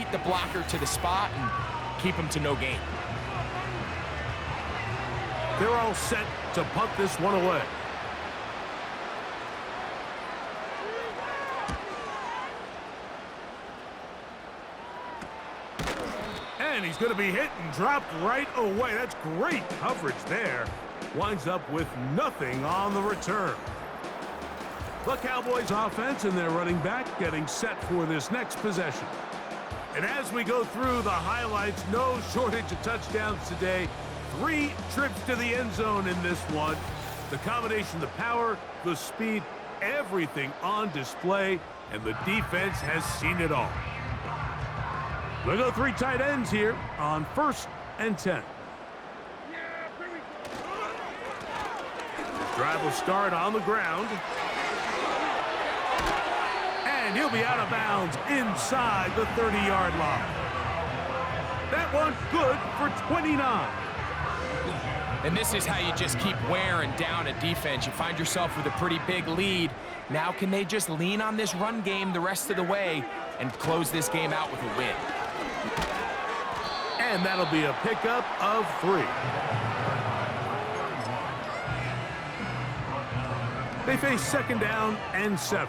get the blocker to the spot and keep him to no gain. They're all set to punt this one away. And he's going to be hit and dropped right away. That's great coverage there. Winds up with nothing on the return. The Cowboys offense and their running back getting set for this next possession. And as we go through the highlights, no shortage of touchdowns today. 3 trips to the end zone in this one. The combination, the power, the speed, everything on display, and the defense has seen it all. We'll go 3 tight ends here on 1st and 10. The drive will start on the ground. And he'll be out of bounds inside the 30-yard line. That one good for 29. And this is how you just keep wearing down a defense. You find yourself with a pretty big lead. Now can they just lean on this run game the rest of the way and close this game out with a win? And that'll be a pickup of 3. They face 2nd down and 7.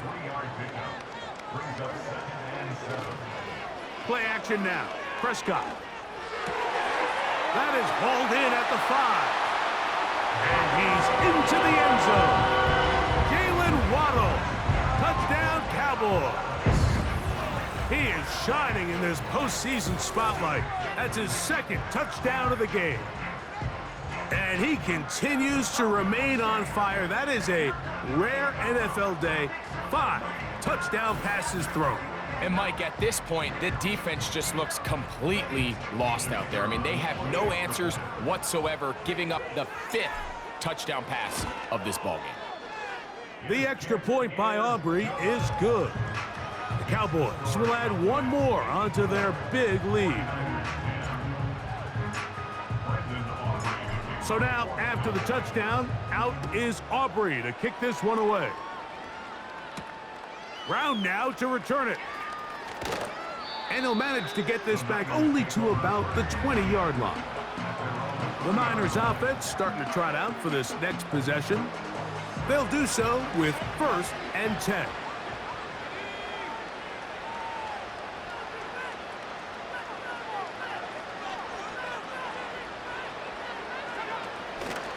Play action now. Prescott. That is hauled in at the 5. And he's into the end zone. Jalen Waddle. Touchdown, Cowboys. He is shining in this postseason spotlight. That's his 2nd touchdown of the game. And he continues to remain on fire. That is a rare NFL day. 5 touchdown passes thrown. And Mike, at this point, the defense just looks completely lost out there. I mean, they have no answers whatsoever, giving up the 5th touchdown pass of this ballgame. The extra point by Aubrey is good. The Cowboys will add 1 more onto their big lead. So now, after the touchdown, out is Aubrey to kick this one away. Brown now to return it. And he'll manage to get this back only to about the 20-yard line. The Niners offense starting to trot out for this next possession. They'll do so with 1st and 10.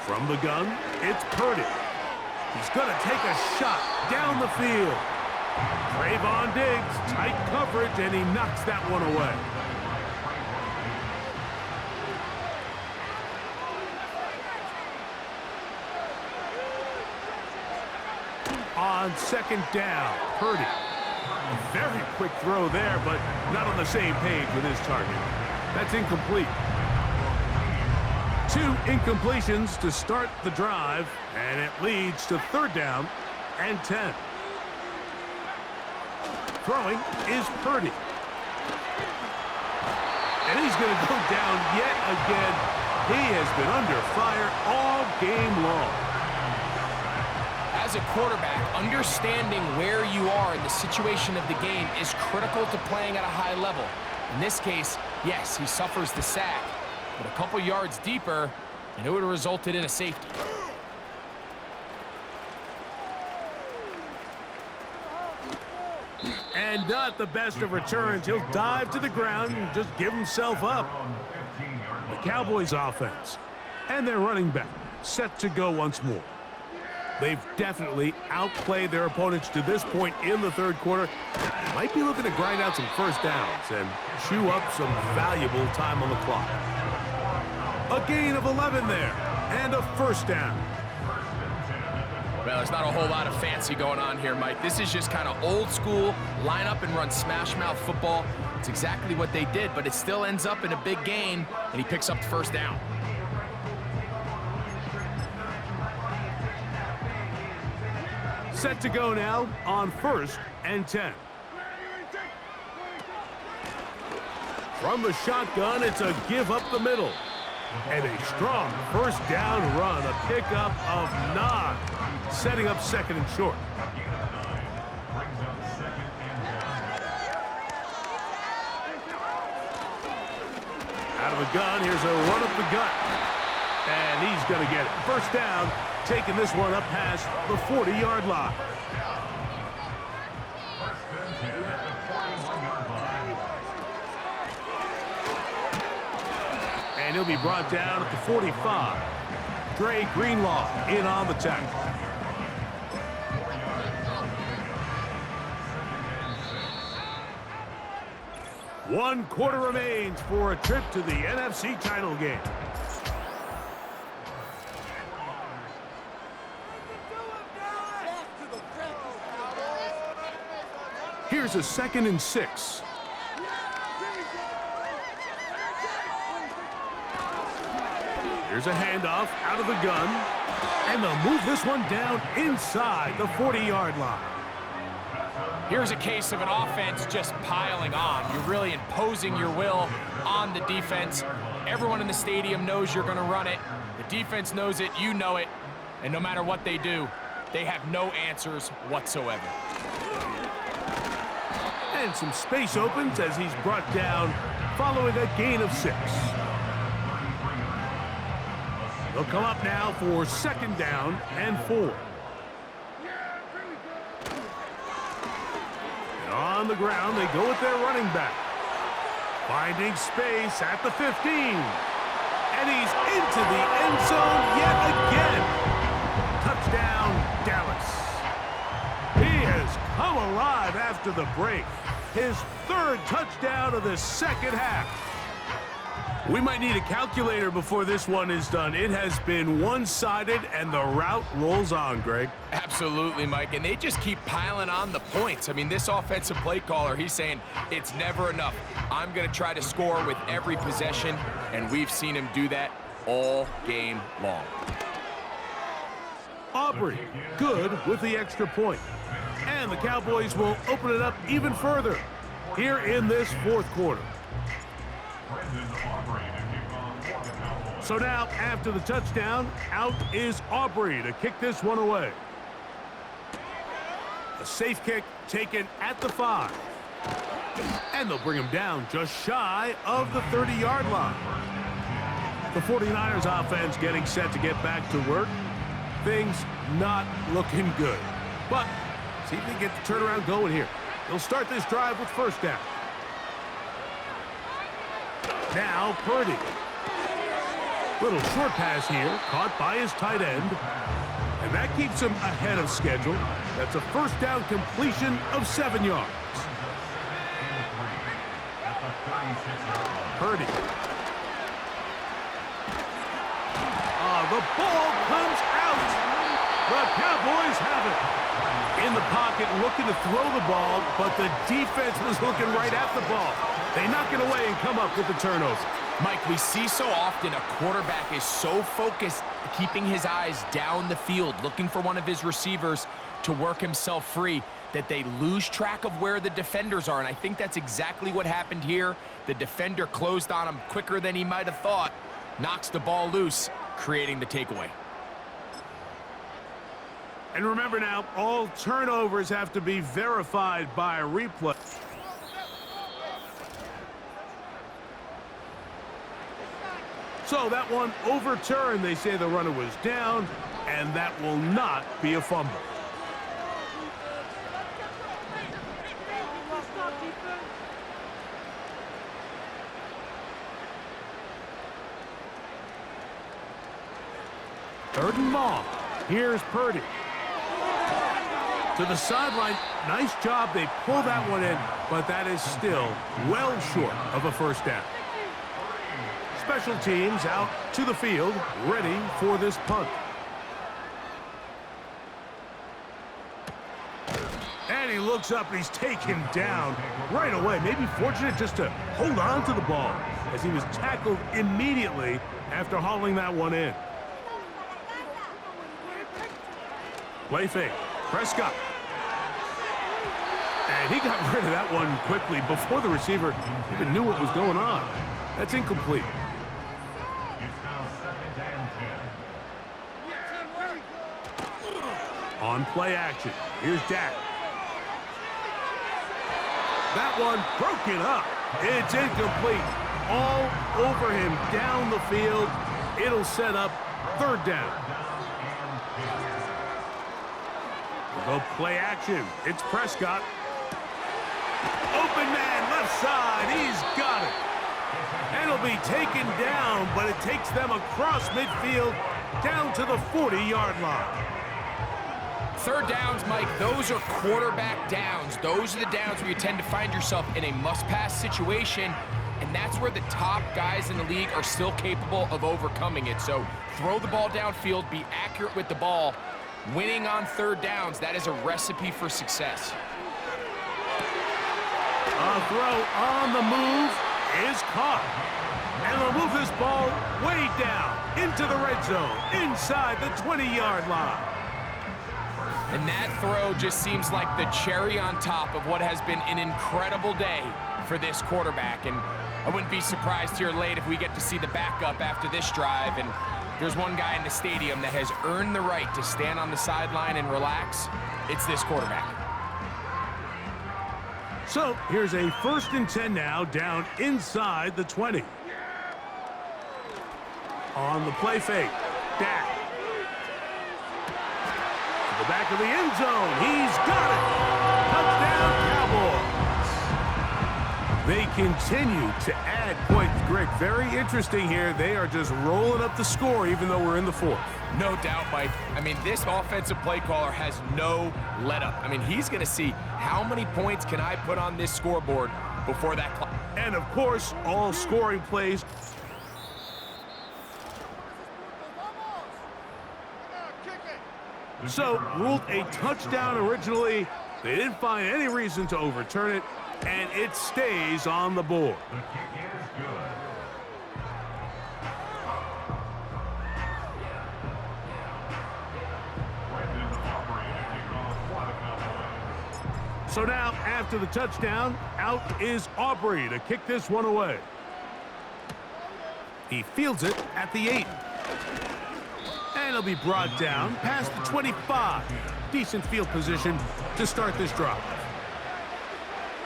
From the gun, it's Purdy. He's going to take a shot down the field. Trayvon Diggs, tight coverage, and he knocks that one away. On 2nd down, Purdy. A very quick throw there, but not on the same page with his target. That's incomplete. 2 incompletions to start the drive, and it leads to 3rd down and 10. Throwing is Purdy. And he's going to go down yet again. He has been under fire all game long. As a quarterback, understanding where you are in the situation of the game is critical to playing at a high level. In this case, yes, he suffers the sack, but a couple yards deeper, and it would have resulted in a safety. And not the best of returns. He'll dive to the ground and just give himself up. The Cowboys offense and their running back set to go once more. They've definitely outplayed their opponents to this point in the 3rd quarter. Might be looking to grind out some 1st downs and chew up some valuable time on the clock. A gain of 11 there and a 1st down. Well, there's not a whole lot of fancy going on here, Mike. This is just kind of old school, line up and run smash mouth football. It's exactly what they did, but it still ends up in a big gain, and he picks up the 1st down. Set to go now on 1st and 10. From the shotgun, it's a give up the middle. And a strong 1st down run, a pickup of 9, setting up 2nd and short. Out of the gun, here's a run up the gut. And he's going to get it. First down, taking this one up past the 40-yard line. And he'll be brought down at the 45. Dre Greenlaw in on the tackle. One quarter remains for a trip to the NFC title game. Here's a 2nd and 6. Here's a handoff out of the gun. And they'll move this one down inside the 40-yard line. Here's a case of an offense just piling on. You're really imposing your will on the defense. Everyone in the stadium knows you're going to run it. The defense knows it, you know it. And no matter what they do, they have no answers whatsoever. And some space opens as he's brought down following a gain of 6. They'll come up now for 2nd down and 4. And on the ground, they go with their running back. Finding space at the 15. And he's into the end zone yet again. Touchdown, Dallas. He has come alive after the break. His 3rd touchdown of the 2nd half. We might need a calculator before this one is done. It has been one-sided, and the route rolls on, Greg. Absolutely, Mike, and they just keep piling on the points. I mean, this offensive play caller, he's saying it's never enough. I'm going to try to score with every possession, and we've seen him do that all game long. Aubrey, good with the extra point. And the Cowboys will open it up even further here in this 4th quarter. So now, after the touchdown, out is Aubrey to kick this one away. A safe kick taken at the 5. And they'll bring him down just shy of the 30-yard line. The 49ers offense getting set to get back to work. Things not looking good. But see if they get the turnaround going here. They'll start this drive with 1st down. Now Purdy. Little short pass here, caught by his tight end. And that keeps him ahead of schedule. That's a 1st down completion of 7 yards. Purdy. The ball comes out. The Cowboys have it. In the pocket, looking to throw the ball, but the defense was looking right at the ball. They knock it away and come up with the turnover. Mike, we see so often a quarterback is so focused, keeping his eyes down the field, looking for one of his receivers to work himself free, that they lose track of where the defenders are. And I think that's exactly what happened here. The defender closed on him quicker than he might have thought, knocks the ball loose, creating the takeaway. And remember now, all turnovers have to be verified by a replay. So that one overturned. They say the runner was down, and that will not be a fumble. Third and long. Here's Purdy. To the sideline. Nice job. They pull that one in, but that is still well short of a 1st down. Special teams out to the field, ready for this punt. And he looks up and he's taken down right away. Maybe fortunate just to hold on to the ball as he was tackled immediately after hauling that one in. Play fake. Prescott. And he got rid of that one quickly before the receiver even knew what was going on. That's incomplete. On play action. Here's Dak. That one broken up. It's incomplete. all over him down the field. It'll set up third down. We'll go play action. It's Prescott. Open man, left side. He's got it. And he'll be taken down, but it takes them across midfield down to the 40-yard line. Third downs, Mike, those are quarterback downs. Those are the downs where you tend to find yourself in a must-pass situation, and that's where the top guys in the league are still capable of overcoming it. So throw the ball downfield, be accurate with the ball. Winning on third downs, that is a recipe for success. A throw on the move is caught. And they'll move this ball way down into the red zone, inside the 20-yard line. And that throw just seems like the cherry on top of what has been an incredible day for this quarterback. And I wouldn't be surprised here late if we get to see the backup after this drive. And there's one guy in the stadium that has earned the right to stand on the sideline and relax. It's this quarterback. So here's a 1st and 10 now, down inside the 20. On the play fake, Dak. To the back of the end zone, he's got it. Touchdown, Cowboys. They continue to add points. Greg, very interesting here. They are just rolling up the score even though we're in the 4th. No doubt, Mike. I mean, this offensive play caller has no let-up. I mean, he's going to see how many points can I put on this scoreboard before that clock. And, of course, all scoring plays. So, ruled a touchdown originally. They didn't find any reason to overturn it, and it stays on the board. So now, after the touchdown, out is Aubrey to kick this one away. He fields it at the 8. And he'll be brought down past the 25. Decent field position to start this drive.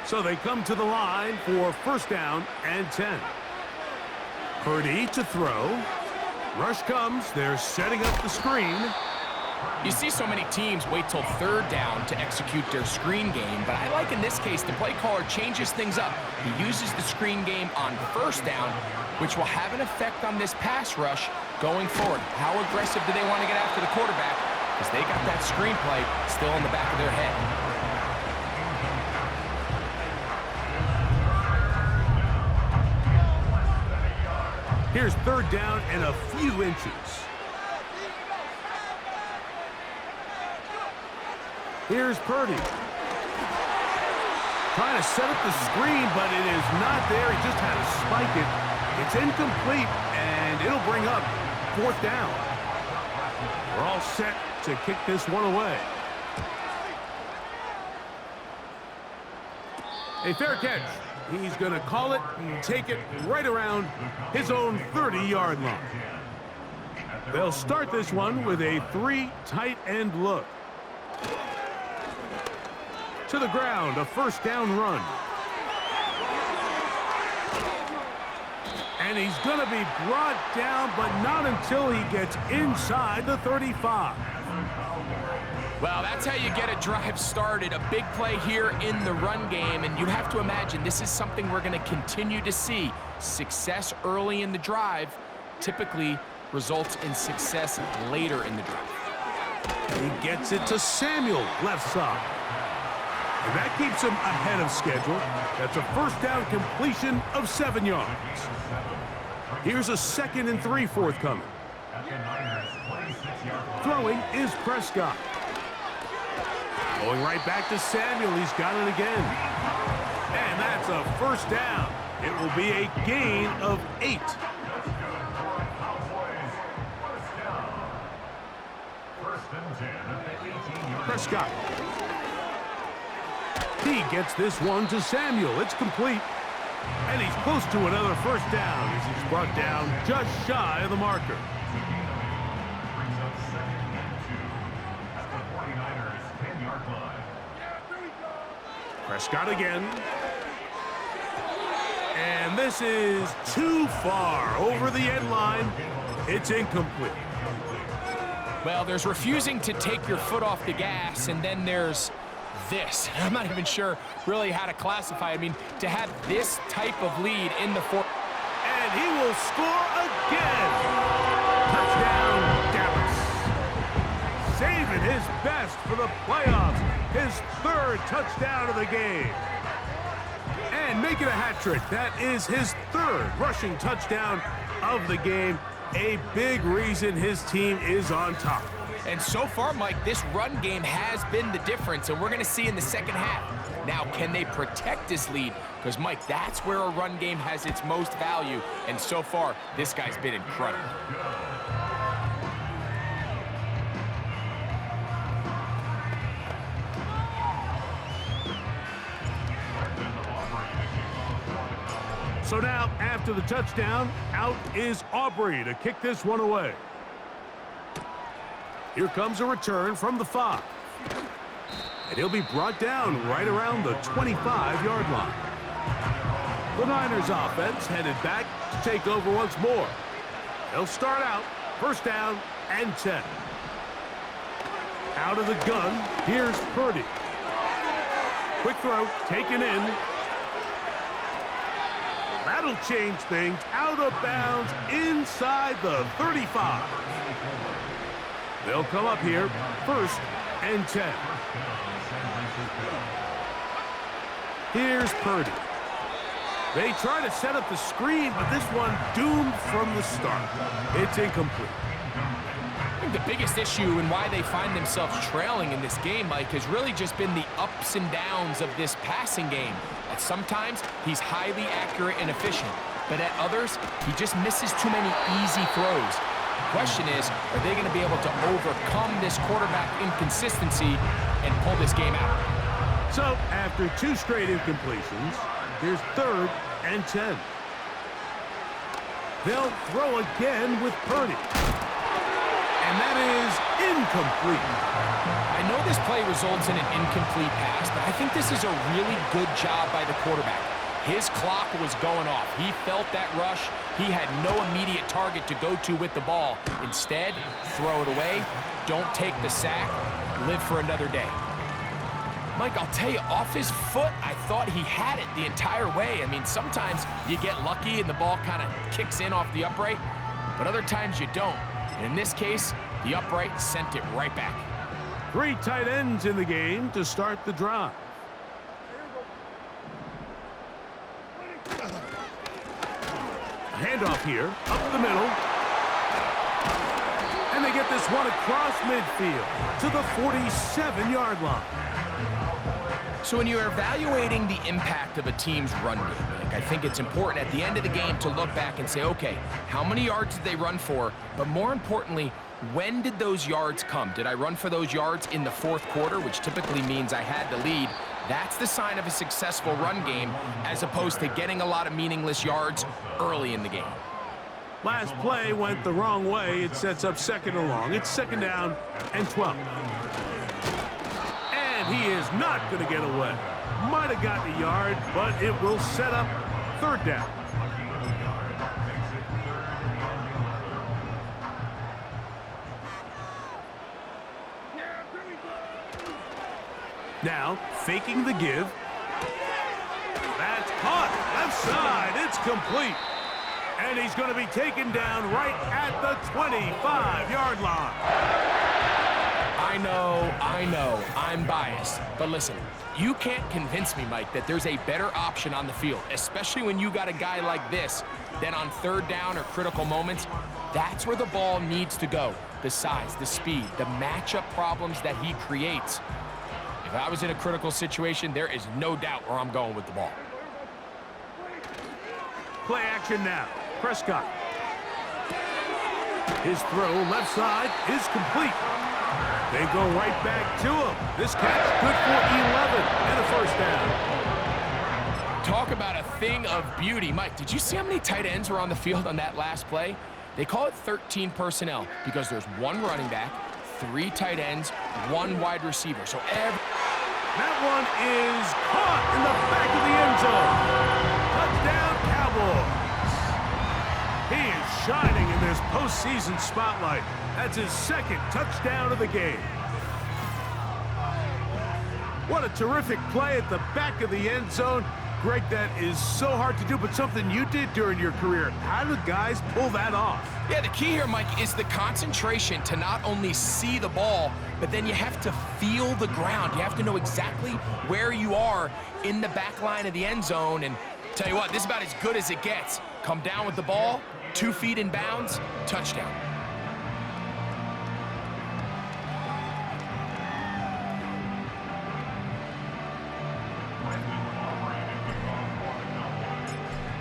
So they come to the line for 1st down and 10. Purdy to throw. Rush comes. They're setting up the screen. You see so many teams wait till 3rd down to execute their screen game, but I like in this case the play caller changes things up. He uses the screen game on 1st down, which will have an effect on this pass rush going forward. How aggressive do they want to get after the quarterback? Because they got that screenplay still in the back of their head. Here's 3rd down and a few inches. Here's Purdy. Trying to set up the screen, but it is not there. He just had to spike it. It's incomplete, and it'll bring up 4th down. We're all set to kick this one away. A fair catch. He's going to call it and take it right around his own 30-yard line. They'll start this one with a 3 tight end look. To the ground, a 1st down run. And he's going to be brought down, but not until he gets inside the 35. Well, that's how you get a drive started. A big play here in the run game, and you have to imagine this is something we're going to continue to see. Success early in the drive typically results in success later in the drive. He gets it to Samuel, left side. And that keeps him ahead of schedule. That's a 1st down completion of 7 yards. Here's a 2nd and 3 forthcoming. Throwing is Prescott. Going right back to Samuel. He's got it again. And that's a 1st down. It will be a gain of 8. Prescott. He gets this one to Samuel. It's complete. And he's close to another 1st down as he's brought down just shy of the marker. Prescott again. And this is too far over the end line. It's incomplete. Well, there's refusing to take your foot off the gas, and then there's this. I'm not even sure really how to classify. I mean, to have this type of lead in the fourth. And he will score again. Touchdown, Dallas. Saving his best for the playoffs. His third touchdown of the game. And making a hat trick. That is his third rushing touchdown of the game. A big reason his team is on top. And so far, Mike, this run game has been the difference, and we're going to see in the second half. Now, can they protect this lead? Because, Mike, that's where a run game has its most value, and so far, this guy's been incredible. So now, after the touchdown, out is Aubrey to kick this one away. Here comes a return from the 5. And he'll be brought down right around the 25-yard line. The Niners offense headed back to take over once more. They'll start out, first down and 10. Out of the gun, here's Purdy. Quick throw, taken in. That'll change things. Out of bounds inside the 35. They'll come up here, first and 10. Here's Purdy. They try to set up the screen, but this one doomed from the start. It's incomplete. I think the biggest issue and why they find themselves trailing in this game, Mike, has really just been the ups and downs of this passing game. At sometimes, he's highly accurate and efficient, but at others, he just misses too many easy throws. The question is, are they going to be able to overcome this quarterback inconsistency and pull this game out? So, after 2 straight incompletions, here's third and 10. They'll throw again with Purdy. And that is incomplete. I know this play results in an incomplete pass, but I think this is a really good job by the quarterback. His clock was going off. He felt that rush. He had no immediate target to go to with the ball. Instead, throw it away. Don't take the sack. Live for another day. Mike, I'll tell you, off his foot, I thought he had it the entire way. I mean, sometimes you get lucky and the ball kind of kicks in off the upright, but other times you don't. And in this case, the upright sent it right back. 3 tight ends in the game to start the drive. Handoff here, up the middle. And they get this one across midfield to the 47-yard line. So when you're evaluating the impact of a team's run game, I think it's important at the end of the game to look back and say, okay, how many yards did they run for? But more importantly, when did those yards come? Did I run for those yards in the fourth quarter, which typically means I had the lead? That's the sign of a successful run game, as opposed to getting a lot of meaningless yards early in the game. Last play went the wrong way. It sets up second and long. It's second down and 12. And he is not going to get away. Might have gotten a yard, but it will set up third down. Now, faking the give. That's caught. Left side. It's complete. And he's going to be taken down right at the 25-yard line. I know, I'm biased. But listen, you can't convince me, Mike, that there's a better option on the field, especially when you got a guy like this, than on third down or critical moments. That's where the ball needs to go. The size, the speed, the matchup problems that he creates. If I was in a critical situation, there is no doubt where I'm going with the ball. Play action now. Prescott. His throw left side is complete. They go right back to him. This catch good for 11 and a first down. Talk about a thing of beauty. Mike, did you see how many tight ends were on the field on that last play? They call it 13 personnel because there's 1 running back, 3 tight ends, 1 wide receiver. So that one is caught in the back of the end zone. Touchdown, shining in this postseason spotlight. That's his second touchdown of the game. What a terrific play at the back of the end zone. Greg, that is so hard to do, but something you did during your career. How do guys pull that off? Yeah, the key here, Mike, is the concentration to not only see the ball, but then you have to feel the ground. You have to know exactly where you are in the back line of the end zone. And tell you what, this is about as good as it gets. Come down with the ball, 2 feet in bounds, touchdown.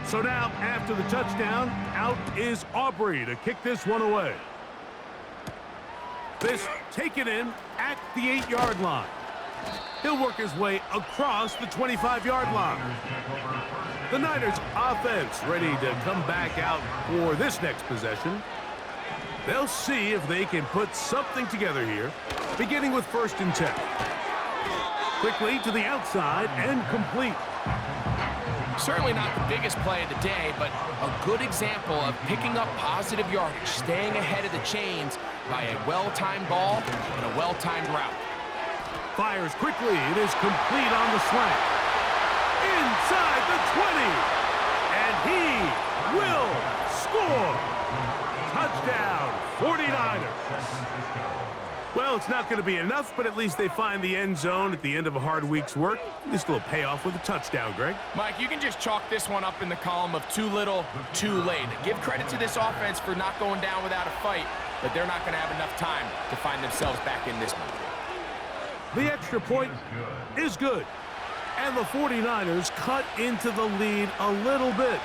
So now, after the touchdown, out is Aubrey to kick this one away. This taken in at the 8-yard line. He'll work his way across the 25-yard line. The Niners offense ready to come back out for this next possession. They'll see if they can put something together here, beginning with 1st and 10. Quickly to the outside and complete. Certainly not the biggest play of the day, but a good example of picking up positive yardage, staying ahead of the chains by a well-timed ball and a well-timed route. Fires quickly. It is complete on the slant. Inside the 20. And he will score. Touchdown, 49ers. Well, it's not going to be enough, but at least they find the end zone at the end of a hard week's work. This will pay off with a touchdown, Greg. Mike, you can just chalk this one up in the column of too little, too late. Give credit to this offense for not going down without a fight, but they're not going to have enough time to find themselves back in this one. The extra point is good. And the 49ers cut into the lead a little bit.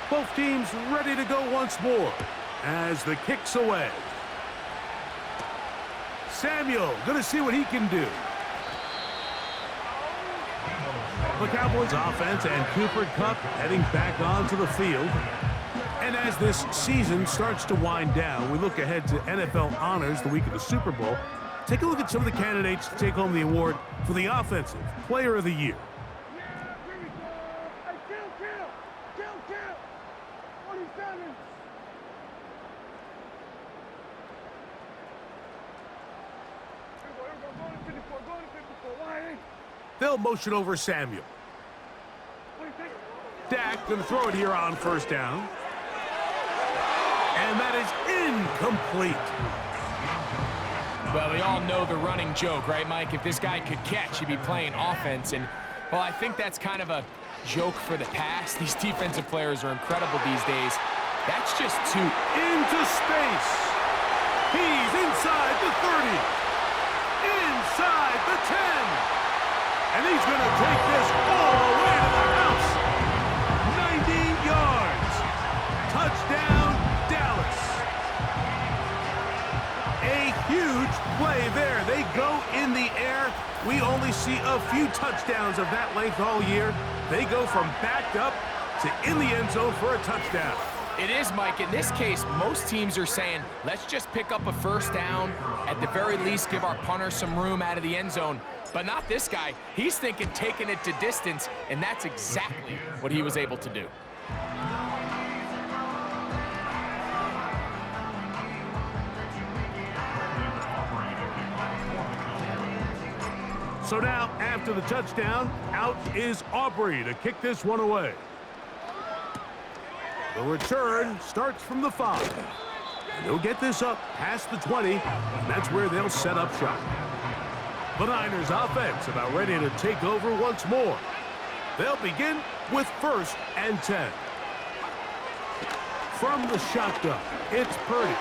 Both teams ready to go once more as the kick's away. Samuel going to see what he can do. The Cowboys offense and Cooper Kupp heading back onto the field. And as this season starts to wind down, we look ahead to NFL honors the week of the Super Bowl. Take a look at some of the candidates to take home the award for the Offensive Player of the Year. They'll motion over Samuel. Dak going to throw it here on 1st down. And that is incomplete. Well, we all know the running joke, right, Mike? If this guy could catch, he'd be playing offense. And, well, I think that's kind of a joke for the past. These defensive players are incredible these days. That's just too... Into space. He's inside the 30. Inside the 10. And he's going to take this all the way to the house. 90 yards. Touchdown, Dallas. A huge play there. They go in the air. We only see a few touchdowns of that length all year. They go from backed up to in the end zone for a touchdown. It is, Mike. In this case, most teams are saying, let's just pick up a 1st down. At the very least, give our punter some room out of the end zone. But not this guy. He's thinking taking it to distance, and that's exactly what he was able to do. So now, after the touchdown, out is Aubrey to kick this one away. The return starts from the 5. And they'll get this up past the 20, and that's where they'll set up shop. The Niners offense about ready to take over once more. They'll begin with 1st and 10. From the shotgun, it's Purdy.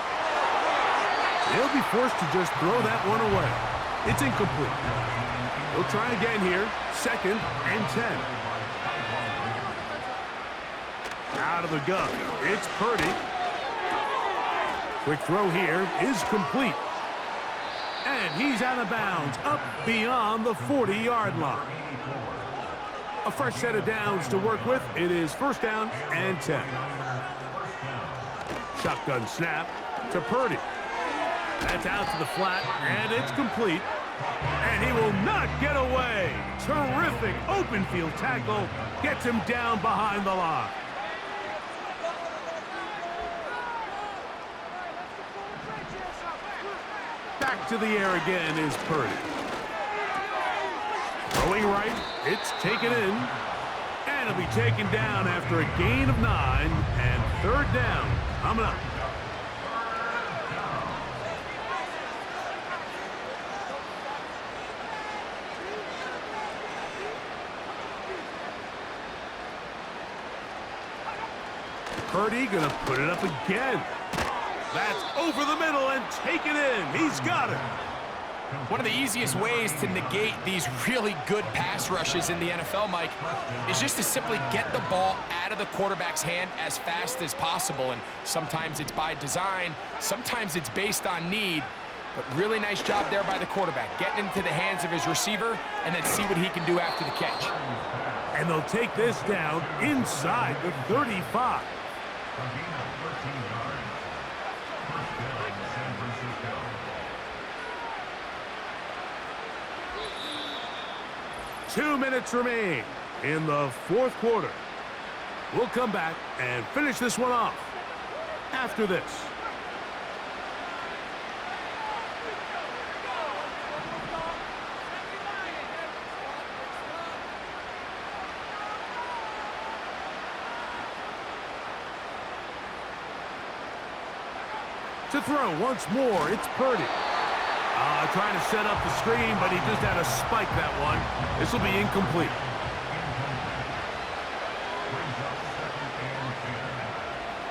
He'll be forced to just throw that one away. It's incomplete. He'll try again here, 2nd and 10. Out of the gun, it's Purdy. Quick throw here is complete. And he's out of bounds, up beyond the 40-yard line. A fresh set of downs to work with. It is 1st down and 10. Shotgun snap to Purdy. That's out to the flat, and it's complete. And he will not get away. Terrific open field tackle. Gets him down behind the line. Back to the air again is Purdy. Throwing right, it's taken in. And it'll be taken down after a gain of 9 and third down coming up. Purdy gonna put it up again. That's over the middle and taken in. He's got it. One of the easiest ways to negate these really good pass rushes in the NFL, Mike, is just to simply get the ball out of the quarterback's hand as fast as possible. And sometimes it's by design, sometimes it's based on need. But really nice job there by the quarterback, getting into the hands of his receiver and then see what he can do after the catch. And they'll take this down inside the 35. 2 minutes remain in the fourth quarter. We'll come back and finish this one off after this. To throw once more, it's Purdy. Trying to set up the screen, but he just had to spike that one. This will be incomplete.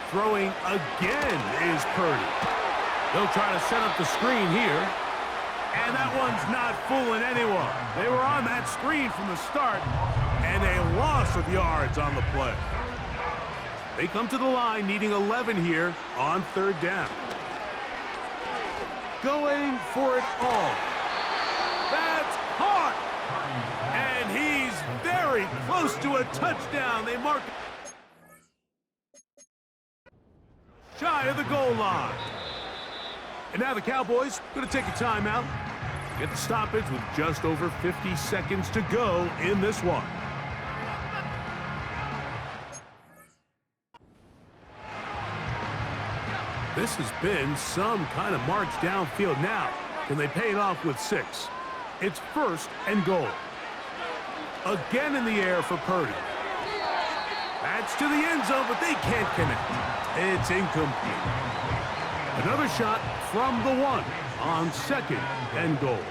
Throwing again is Purdy. They'll try to set up the screen here. And that one's not fooling anyone. They were on that screen from the start, and a loss of yards on the play. They come to the line needing 11 here on third down. Going for it all. That's caught. And he's very close to a touchdown. They mark shy of the goal line. And now the Cowboys going to take a timeout. Get the stoppage with just over 50 seconds to go in this one. This has been some kind of march downfield now. Can they pay it off with 6? It's first and goal. Again in the air for Purdy. That's to the end zone, but they can't connect. It's incomplete. Another shot from the 1 on second and goal.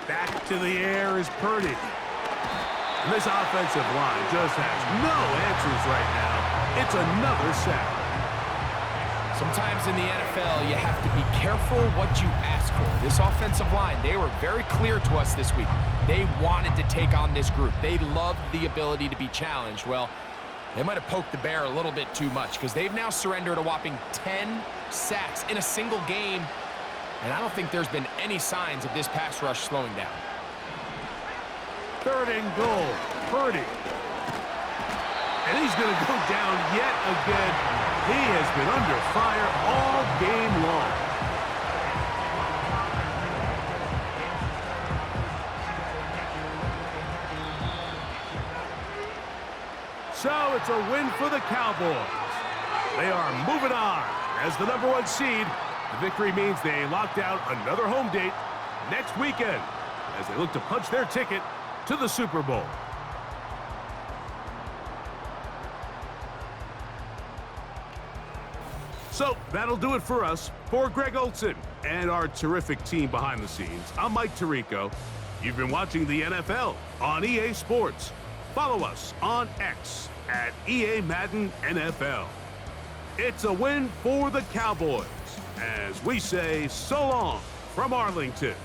Back to the air is Purdy. And this offensive line just has no answers right now. It's another sack. Sometimes in the NFL, you have to be careful what you ask for. This offensive line, they were very clear to us this week. They wanted to take on this group. They loved the ability to be challenged. Well, they might have poked the bear a little bit too much because they've now surrendered a whopping 10 sacks in a single game. And I don't think there's been any signs of this pass rush slowing down. Third and goal, Purdy. And he's going to go down yet again. He has been under fire all game long. So it's a win for the Cowboys. They are moving on as the #1 seed. The victory means they locked out another home date next weekend as they look to punch their ticket to the Super Bowl. So that'll do it for us. For Greg Olson and our terrific team behind the scenes, I'm Mike Tirico. You've been watching the NFL on EA Sports. Follow us on X at EA Madden NFL. It's a win for the Cowboys as we say so long from Arlington.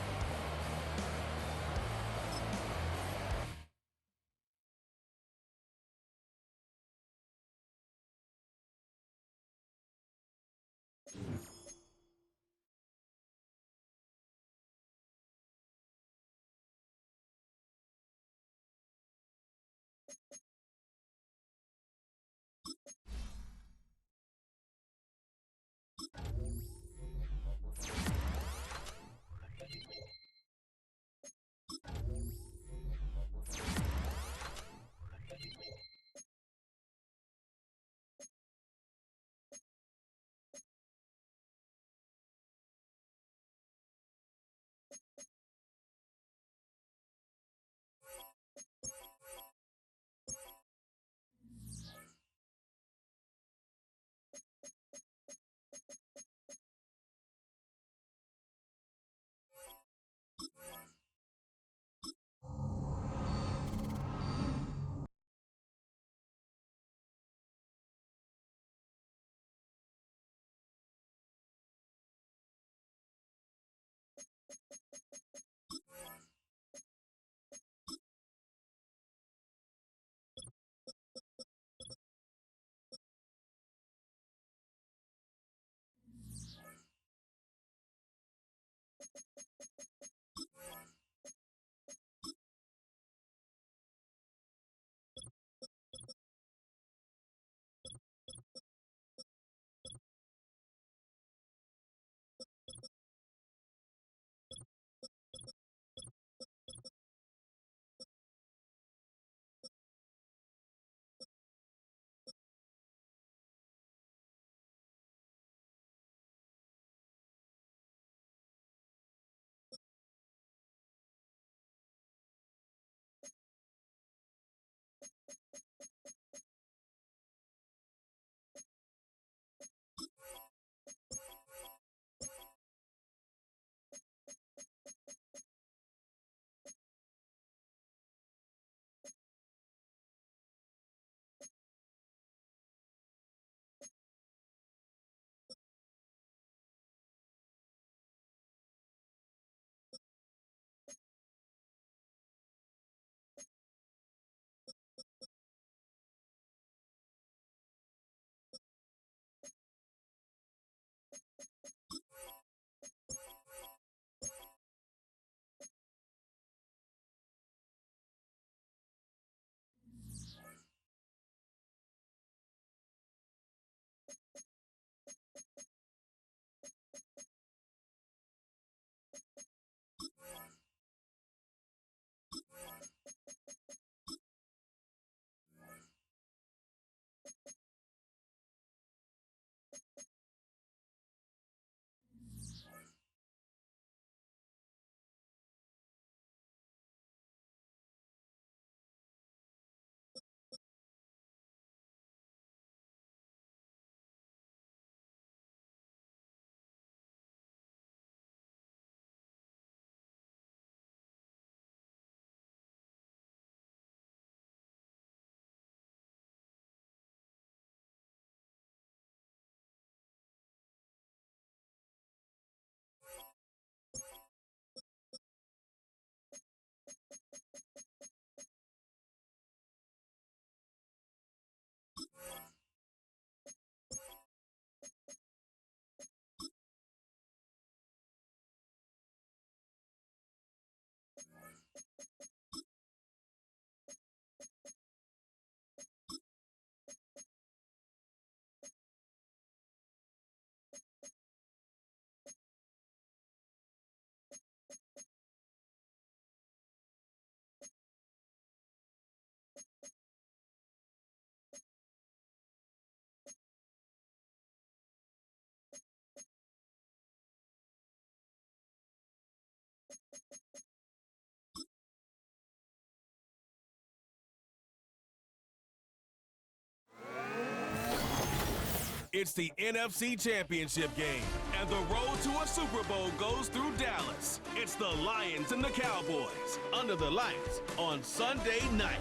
It's the NFC Championship game, and the road to a Super Bowl goes through Dallas. It's the Lions and the Cowboys under the lights on Sunday night.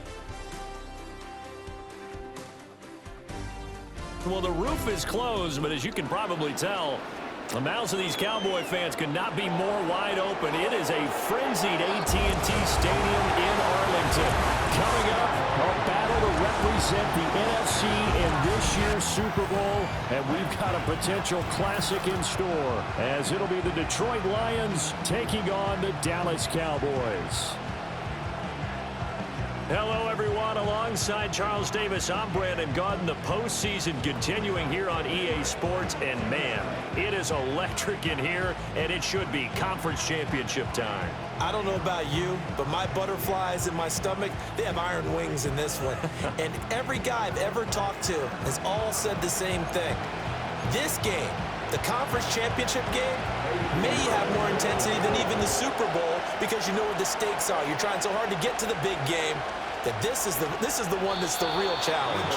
Well, the roof is closed, but as you can probably tell, the mouths of these Cowboy fans could not be more wide open. It is a frenzied AT&T Stadium in Arlington. Coming up, a battle to represent the NFC in this year's Super Bowl, and we've got a potential classic in store, as it'll be the Detroit Lions taking on the Dallas Cowboys. Hello, everyone. Alongside Charles Davis, I'm Brandon Gaudin. The postseason continuing here on EA Sports, and man, it is electric in here, and it should be conference championship time. I don't know about you, but my butterflies in my stomach, they have iron wings in this one. And every guy I've ever talked to has all said the same thing. This game, the conference championship game, may have more intensity than even the Super Bowl because you know what the stakes are. You're trying so hard to get to the big game that this is the one that's the real challenge.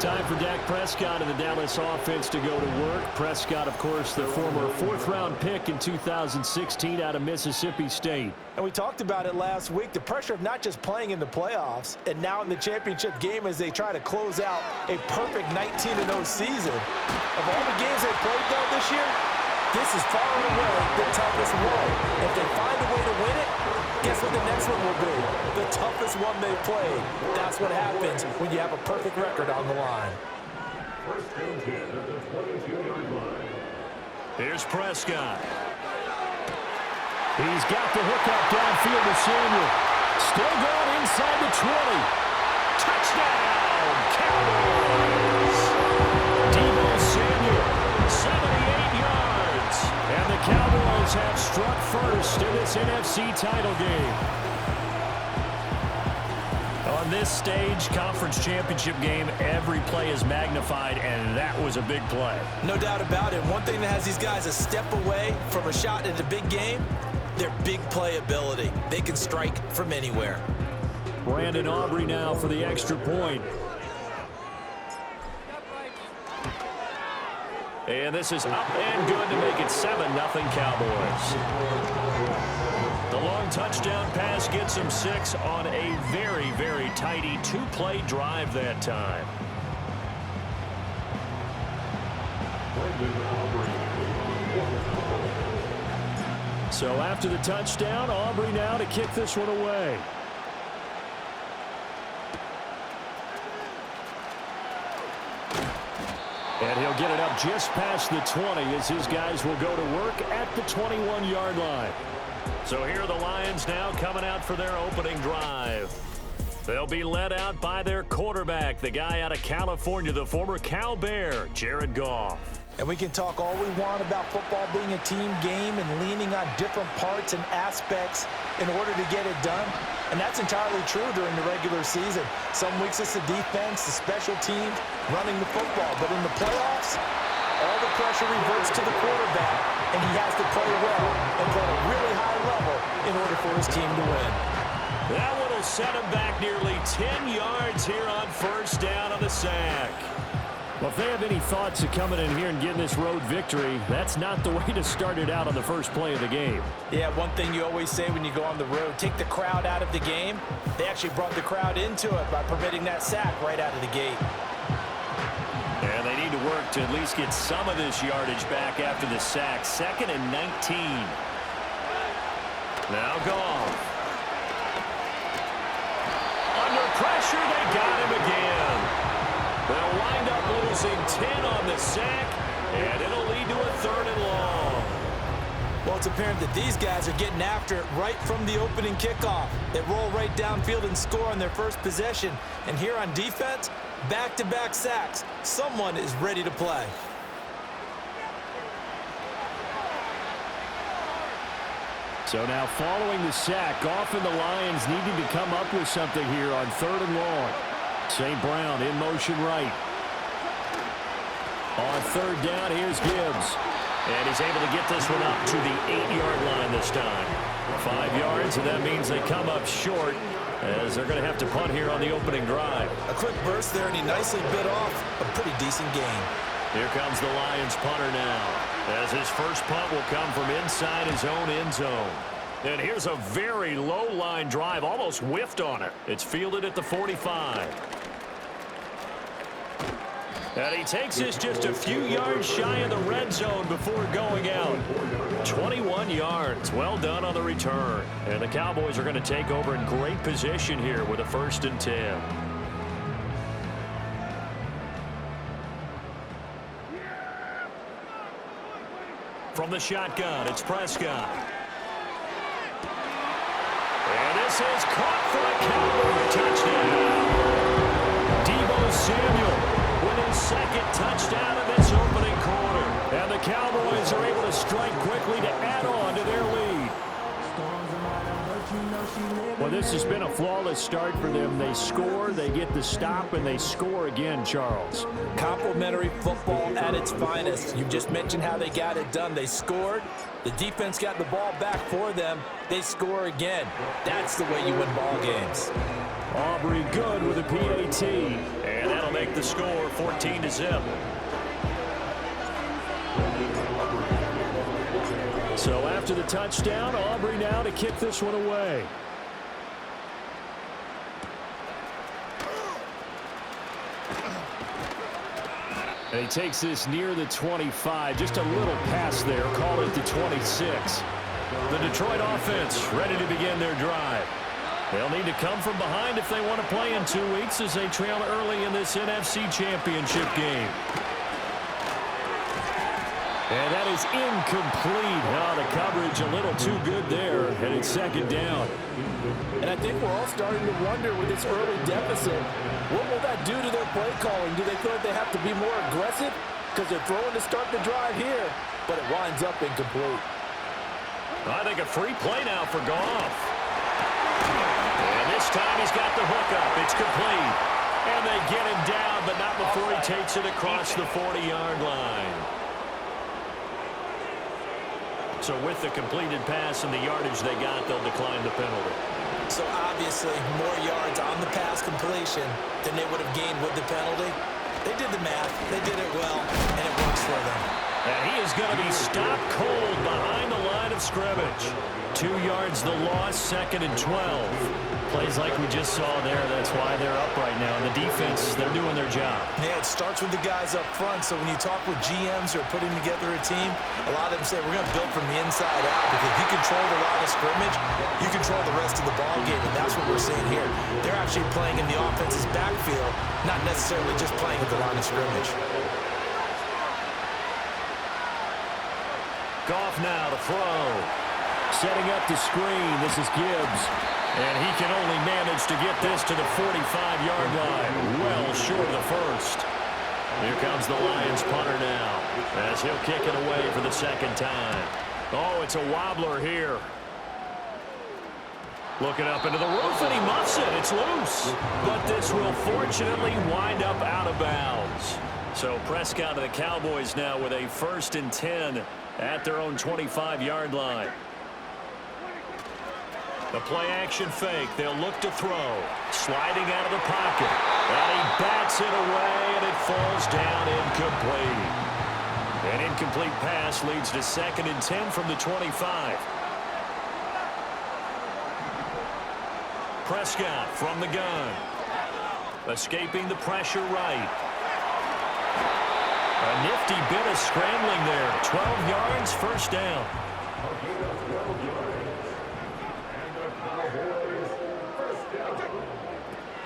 Time for Dak Prescott and the Dallas offense to go to work. Prescott, of course, the former fourth-round pick in 2016 out of Mississippi State. And we talked about it last week, the pressure of not just playing in the playoffs and now in the championship game as they try to close out a perfect 19-0 season. Of all the games they played, though, this year, this is far and away the toughest one. If they find a way to win it, guess what the next one will be? The toughest one they've played. That's what happens when you have a perfect record on the line. Here's Prescott. He's got the hook up downfield to Samuel. Still going inside the 20. Touchdown, Cowboys! Deebo Samuel, 78 yards. And the Cowboys have struck first in this NFC title game. On this stage, conference championship game, every play is magnified, and that was a big play. No doubt about it. One thing that has these guys a step away from a shot at a big game, their big play ability. They can strike from anywhere. Brandon Aubrey now for the extra point. And this is up and good to make it 7-0 Cowboys. The long touchdown pass gets him 6 on a very, very tidy two-play drive that time. So after the touchdown, Aubrey now to kick this one away. And he'll get it up just past the 20 as his guys will go to work at the 21-yard line. So here are the Lions now coming out for their opening drive. They'll be led out by their quarterback, the guy out of California, the former Cal Bear, Jared Goff. And we can talk all we want about football being a team game and leaning on different parts and aspects in order to get it done. And that's entirely true during the regular season. Some weeks it's the defense, the special teams, running the football. But in the playoffs, all the pressure reverts to the quarterback, and he has to play well and play at a really high level in order for his team to win. That one will set him back nearly 10 yards here on first down on the sack. Well, if they have any thoughts of coming in here and getting this road victory, that's not the way to start it out on the first play of the game. Yeah, one thing you always say when you go on the road, take the crowd out of the game. They actually brought the crowd into it by permitting that sack right out of the gate. And they need to work to at least get some of this yardage back after the sack. 2nd and 19. Now Goff. Under pressure, they got him again. They'll wind up losing 10 on the sack, and it'll lead to a 3rd and long. Well, it's apparent that these guys are getting after it right from the opening kickoff. They roll right downfield and score on their first possession. And here on defense, back-to-back sacks. Someone is ready to play. So now following the sack, Goff and the Lions needing to come up with something here on 3rd and long. St. Brown in motion right. On 3rd down, here's Gibbs. And he's able to get this one up to the 8-yard line this time. 5 yards, and that means they come up short. as they're going to have to punt here on the opening drive. A quick burst there, and he nicely bit off a pretty decent gain. Here comes the Lions punter now, as his first punt will come from inside his own end zone. And here's a very low line drive, almost whiffed on it. It's fielded at the 45. And he takes this just a few yards shy of the red zone before going out. 21 yards. Well done on the return. And the Cowboys are going to take over in great position here with a 1st and 10. From the shotgun, it's Prescott. And this is caught for a Cowboy touchdown. Deebo Samuel with his 2nd touchdown of this opening quarter. And the Cowboys are able to strike quickly to add on to their lead. Well, this has been a flawless start for them. They score, they get the stop, and they score again, Charles. Complimentary football at its finest. You just mentioned how they got it done. They scored. The defense got the ball back for them. They score again. That's the way you win ball games. Aubrey good with a PAT, and that'll make the score 14-0. So after the touchdown, Aubrey now to kick this one away. And he takes this near the 25. Just a little pass there. Call it the 26. The Detroit offense ready to begin their drive. They'll need to come from behind if they want to play in 2 weeks as they trail early in this NFC Championship game. And that is incomplete. Oh, the coverage a little too good there, and it's 2nd down. And I think we're all starting to wonder with this early deficit, what will that do to their play calling? Do they feel like they have to be more aggressive? Because they're throwing to start the drive here, but it winds up incomplete. I think a free play now for Goff. And this time he's got the hook up. It's complete. And they get him down, but not before he takes it across the 40-yard line. So with the completed pass and the yardage they got, they'll decline the penalty. So obviously more yards on the pass completion than they would have gained with the penalty. They did the math. They did it well, and it works for them. And he is going to be stopped cold behind the line of scrimmage. 2 yards the loss, 2nd and 12. Plays like we just saw there. That's why they're up right now. And the defense, they're doing their job. Yeah, it starts with the guys up front. So when you talk with GMs who are putting together a team, a lot of them say we're going to build from the inside out, because if you control the line of scrimmage, you control the rest of the ball game, and that's what we're seeing here. They're actually playing in the offense's backfield, not necessarily just playing at the line of scrimmage. Goff now to throw. Setting up the screen. This is Gibbs. And he can only manage to get this to the 45-yard line. Well short of the first. Here comes the Lions punter now, as he'll kick it away for the 2nd time. Oh, it's a wobbler here. Looking up into the roof, and he muffs it. It's loose. But this will fortunately wind up out of bounds. So Prescott and the Cowboys now with a 1st and 10 at their own 25-yard line. The play-action fake. They'll look to throw. Sliding out of the pocket. And he bats it away, and it falls down incomplete. An incomplete pass leads to 2nd and 10 from the 25. Prescott from the gun. Escaping the pressure right. A nifty bit of scrambling there. 12 yards, 1st down.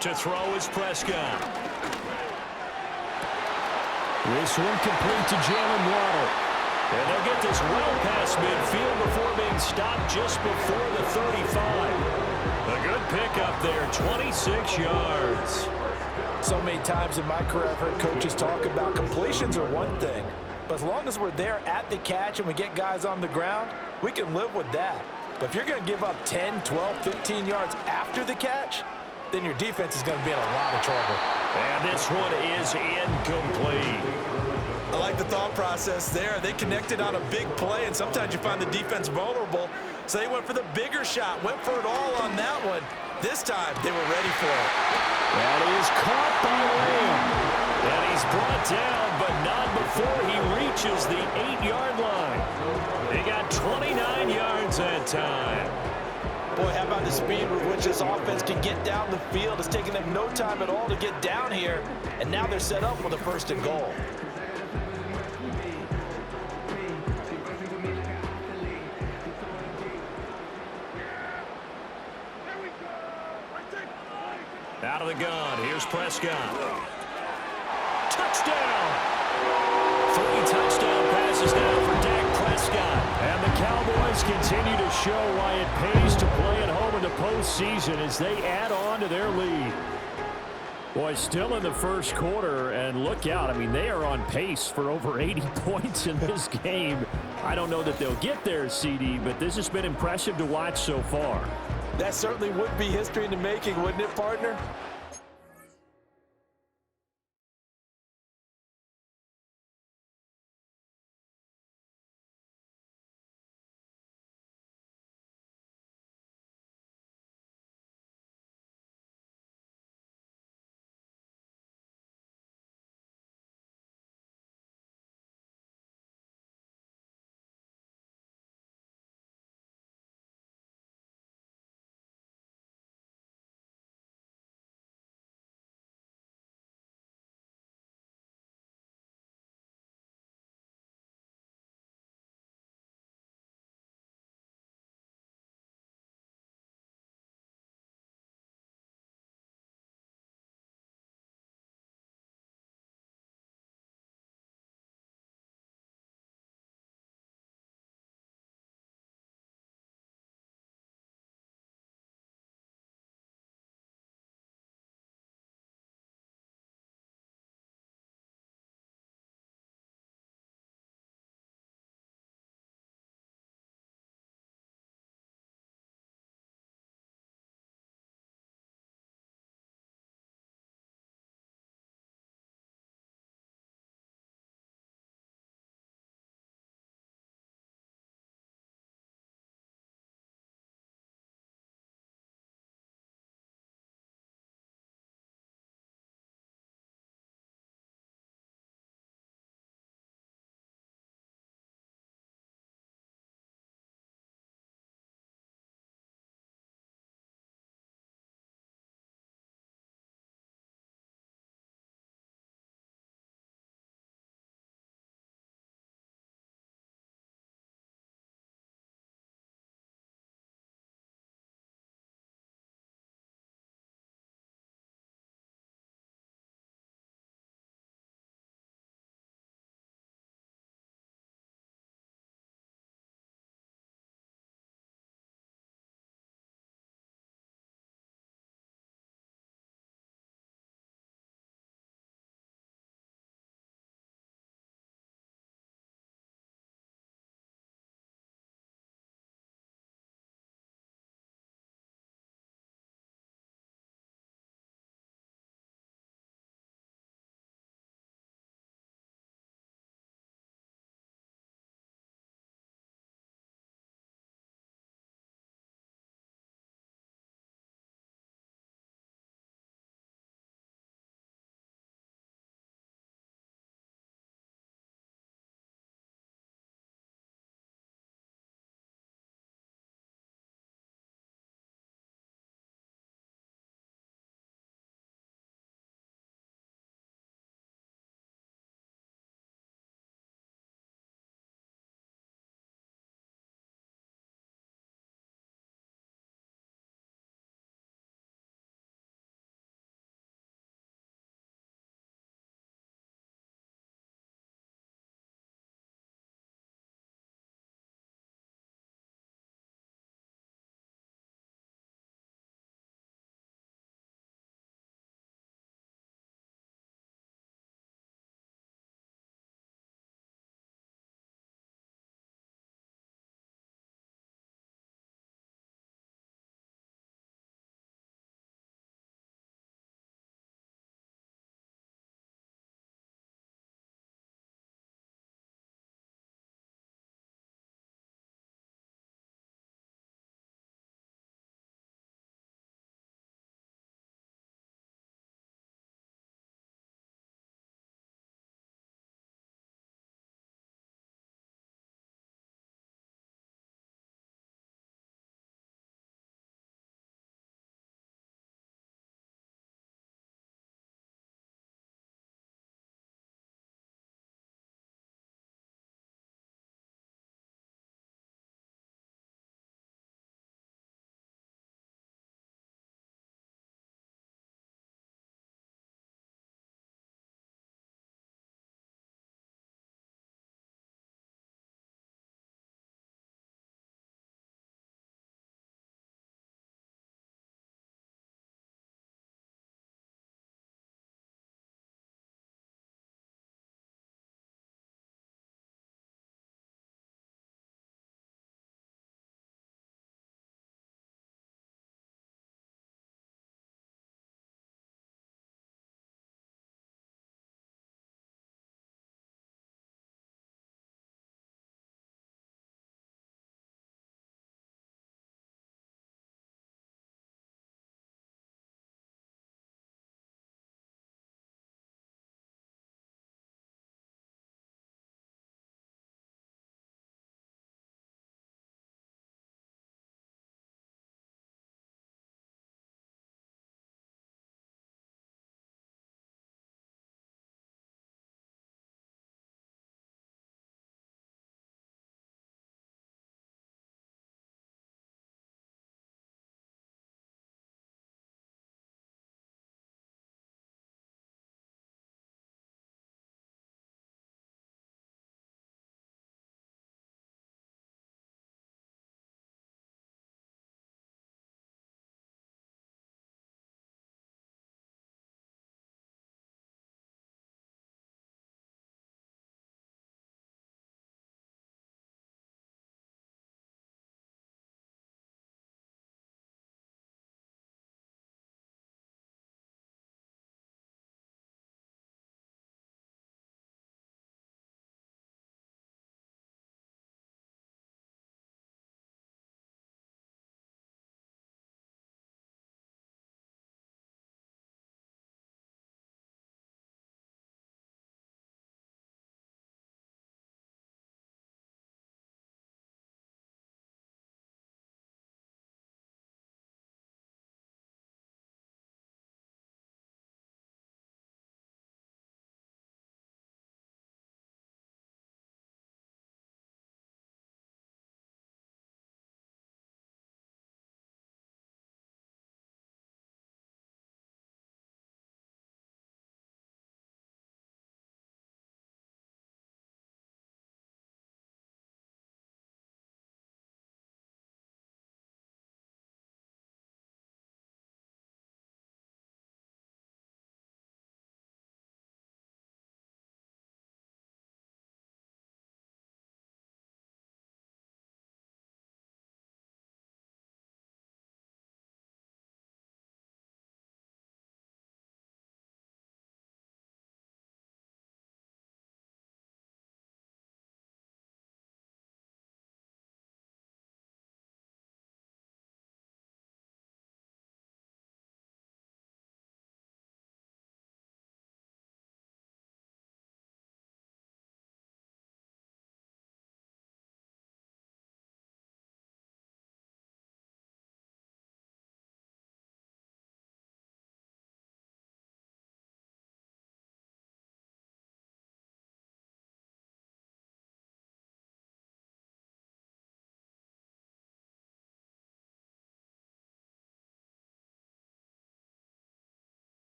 To throw is Prescott. This one complete to Jalen Waddle. And they'll get this well past midfield before being stopped just before the 35. A good pickup there, 26 yards. So many times in my career I've heard coaches talk about completions are one thing, but as long as we're there at the catch and we get guys on the ground, we can live with that. But if you're going to give up 10, 12, 15 yards after the catch, then your defense is going to be in a lot of trouble. And this one is incomplete. I like the thought process there. They connected on a big play, and sometimes you find the defense vulnerable. So they went for the bigger shot, went for it all on that one, This time, they were ready for it. That is caught by Lamb. And he's brought down, but not before he reaches the 8-yard line. They got 29 yards that time. Boy, how about the speed with which this offense can get down the field? It's taking them no time at all to get down here, and now they're set up with a 1st and goal. Out of the gun, here's Prescott. Touchdown! 3 touchdown passes now for Dak Prescott. And the Cowboys continue to show why it pays to play at home in the postseason as they add on to their lead. Boy, still in the first quarter, and look out. I mean, they are on pace for over 80 points in this game. I don't know that they'll get there, CD, but this has been impressive to watch so far. That certainly would be history in the making, wouldn't it, partner?